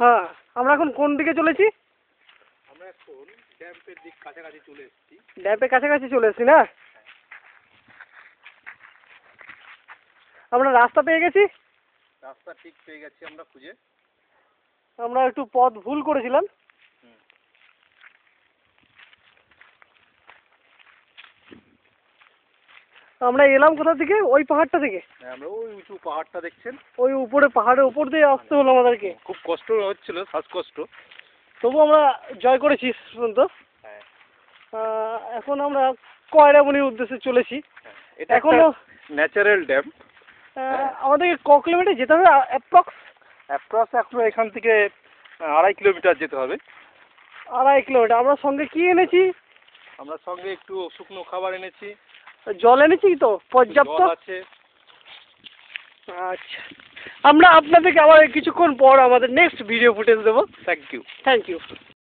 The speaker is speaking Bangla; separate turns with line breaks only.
হ্যাঁ, আমরা এখন কোন দিকে চলেছি?
আমরা এখন ড্যাম্পের দিক কাছাকাছি চলে এসেছি।
ড্যাম্পের কাছাকাছি চলে এসেছি না? আমরা রাস্তা পেয়ে গেছি।
রাস্তা ঠিক পেয়ে গেছি আমরা খুঁজে।
আমরা একটু পথ ভুল করেছিলাম। আমরা এলাম কোথা থেকে? ওই পাহাড়টা থেকে।
আমরা ওই উঁচু পাহাড়টা দেখছেন,
ওই উপরে পাহাড়ের উপর দিয়ে আসতে হলো আমাদেরকে।
খুব কষ্ট হচ্ছিল, শ্বাসকষ্ট।
তবু আমরা জয় করেছি পর্যন্ত।
হ্যাঁ,
এখন আমরা কয়রামনির উদ্দেশ্যে চলেছি।
এটা
এখনো
ন্যাচারাল ড্যাম।
আমাদেরকে ক কিলোমিটার যেতে হবে
অ্যাপ্রক্স এখনো এখান থেকে 2.5 কিলোমিটার যেতে হবে।
2.5 কিলোমিটার। আমরা সঙ্গে কি এনেছি?
আমরা সঙ্গে একটু শুকনো খাবার এনেছি,
জল এনেছি তো পর্যাপ্ত
জল আছে।
আচ্ছা, আমরা আপনাদেরকে আবার কিছুক্ষণ পর আমাদের নেক্সট ভিডিও ফুটেজ দেবো।
Thank you.
Thank you.